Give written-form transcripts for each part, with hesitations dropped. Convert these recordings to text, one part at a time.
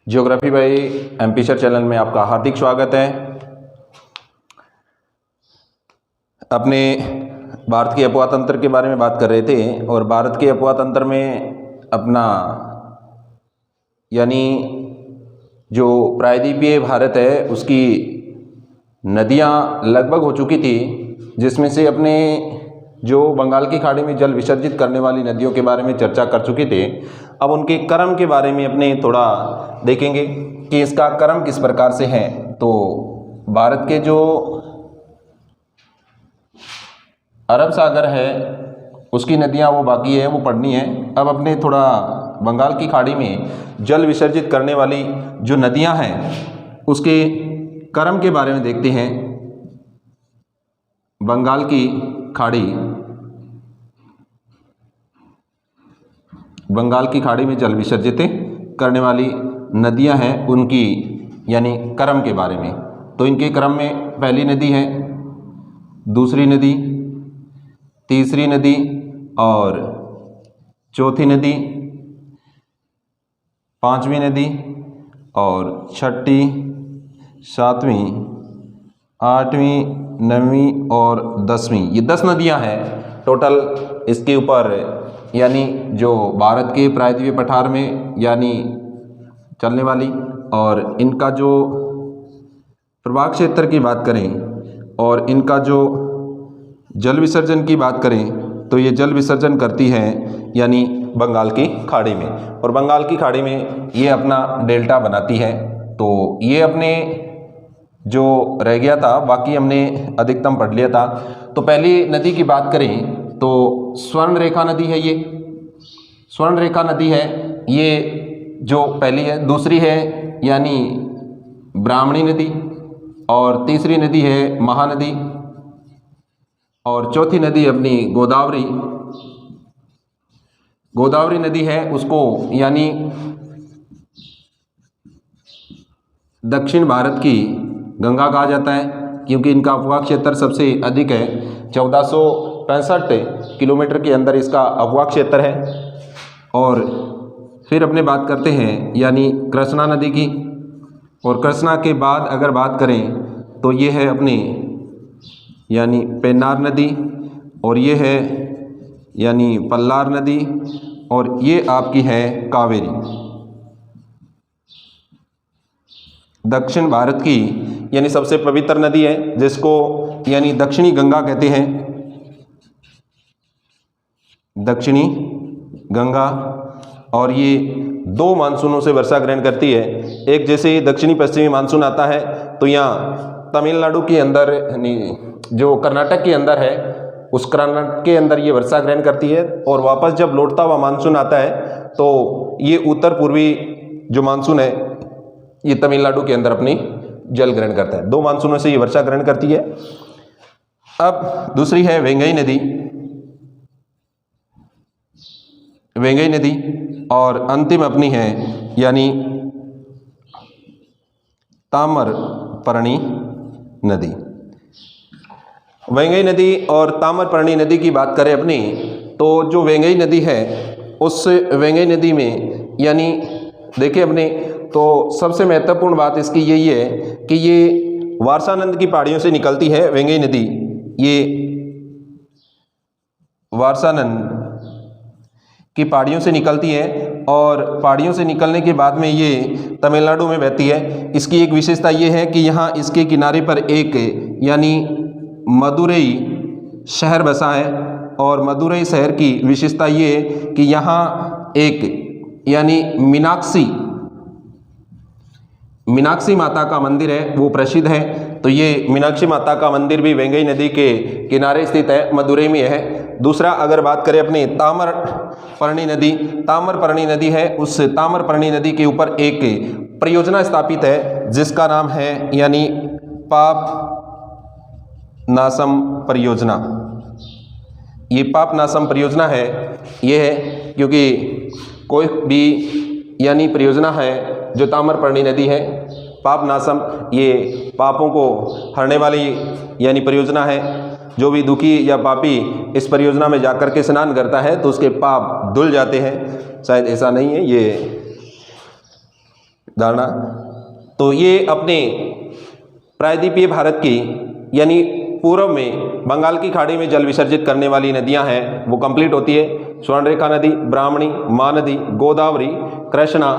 Geography by MP sir channel में आपका हार्दिक स्वागत है। अपने भारत के अपवा तंत्र के बारे में बात कर रहे थे और भारत के अपवा तंत्र में अपना यानी जो प्रायद्वीपीय भारत है उसकी नदियां लगभग हो चुकी थी, जिसमें से अपने जो बंगाल की खाड़ी में जल विसर्जित करने वाली नदियों के बारे में चर्चा कर चुके थे। अब उनके क्रम के बारे में अपने थोड़ा देखेंगे कि इसका क्रम किस प्रकार से है। तो भारत के जो अरब सागर है उसकी नदियां वो बाकी है, वो पढ़नी है। अब अपने थोड़ा बंगाल की खाड़ी में जल विसर्जित करने वाली जो नदियां हैं उसके क्रम के बारे में देखते हैं। बंगाल की खाड़ी में जल विसर्जित करने वाली नदियां हैं उनकी यानी क्रम के बारे में। तो इनके क्रम में पहली नदी है, दूसरी नदी, तीसरी नदी और चौथी नदी, पांचवी नदी और छठी, सातवीं, आठवीं, नवीं और 10वीं, ये 10 नदियां हैं टोटल इसके ऊपर, यानी जो भारत के प्रायद्वीपीय पठार में यानी चलने वाली। और इनका जो प्रभाव क्षेत्र की बात करें और इनका जो जल विसर्जन की बात करें तो ये जल विसर्जन करती है यानी बंगाल की खाड़ी में, और बंगाल की खाड़ी में ये अपना डेल्टा बनाती है। तो ये अपने जो रह गया था बाकी हमने अधिकतम पढ़ लिया था। तो पहली नदी की बात करें तो स्वर्ण रेखा नदी है, ये स्वर्ण रेखा नदी है, ये जो पहली है। दूसरी है यानी ब्राह्मणी नदी, और तीसरी नदी है महानदी, और चौथी नदी अपनी गोदावरी नदी है। उसको यानी दक्षिण भारत की गंगा कहा जाता है, क्योंकि इनका अपवाह क्षेत्र सबसे अधिक है। 1465 किलोमीटर के अंदर इसका अपवाह क्षेत्र है। और फिर अपने बात करते हैं यानी कृष्णा नदी की, और कृष्णा के बाद अगर बात करें तो ये है अपनी यानी पेन्नार नदी, और ये है यानी पल्लार नदी, और ये आपकी है कावेरी। दक्षिण भारत की यानी सबसे पवित्र नदी है, जिसको यानी दक्षिणी गंगा कहते हैं, दक्षिणी गंगा। और ये 2 मानसूनों से वर्षा ग्रहण करती है। एक जैसे दक्षिणी पश्चिमी मानसून आता है तो यहाँ तमिलनाडु के अंदर जो कर्नाटक के अंदर है उस कर्नाटक के अंदर ये वर्षा ग्रहण करती है, और वापस जब लौटता हुआ मानसून आता है तो ये उत्तर पूर्वी जो मानसून है ये तमिलनाडु के अंदर अपनी जल ग्रहण करता है। 2 मानसूनों से ये वर्षा ग्रहण करती है। अब दूसरी है वेंगई नदी, और अंतिम अपनी है यानी ताम्रपर्णी नदी। वेंगई नदी और ताम्रपर्णी नदी की बात करें अपनी, तो जो वेंगई नदी है उस वेंगई नदी में यानी देखिए अपने, तो सबसे महत्वपूर्ण बात इसकी यही है कि ये वारसानंद की पहाड़ियों से निकलती है। वेंगई नदी ये वारसानंद की पहाड़ियों से निकलती है, और पहाड़ियों से निकलने के बाद में ये तमिलनाडु में बहती है। इसकी एक विशेषता ये है कि यहाँ इसके किनारे पर एक यानी मदुरई शहर बसा है, और मदुरई शहर की विशेषता ये है कि यहाँ एक यानी मीनाक्षी माता का मंदिर है, वो प्रसिद्ध है। तो ये मीनाक्षी माता का मंदिर भी वेंगई नदी के किनारे स्थित है, मदुरई में है। दूसरा अगर बात करें अपनी ताम्रपर्णी नदी है, उस ताम्रपर्णी नदी के ऊपर एक परियोजना स्थापित है जिसका नाम है यानी पापनासम परियोजना। ये पापनासम परियोजना है, ये है क्योंकि कोई भी यानी परियोजना है जो ताम्रपर्णी नदी है, पापनासम, ये पापों को हरने वाली यानी परियोजना है। जो भी दुखी या पापी इस परियोजना में जाकर के स्नान करता है तो उसके पाप धुल जाते हैं। शायद ऐसा नहीं है, ये धारणा। तो ये अपने प्रायद्वीपीय भारत की यानी पूर्व में बंगाल की खाड़ी में जल विसर्जित करने वाली नदियां हैं वो कंप्लीट होती है। स्वर्णरेखा नदी, ब्राह्मणी, महानदी, गोदावरी, कृष्णा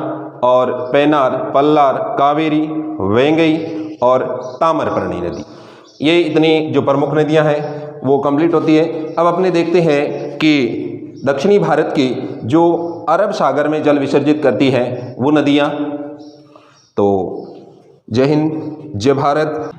और पेन्नार, पल्लार, कावेरी, वेंगई और ताम्रपर्णी नदी, ये इतनी जो प्रमुख नदियां हैं वो कंप्लीट होती है। अब अपने देखते हैं कि दक्षिणी भारत की जो अरब सागर में जल विसर्जित करती है वो नदियां। तो जय हिंद, जय भारत।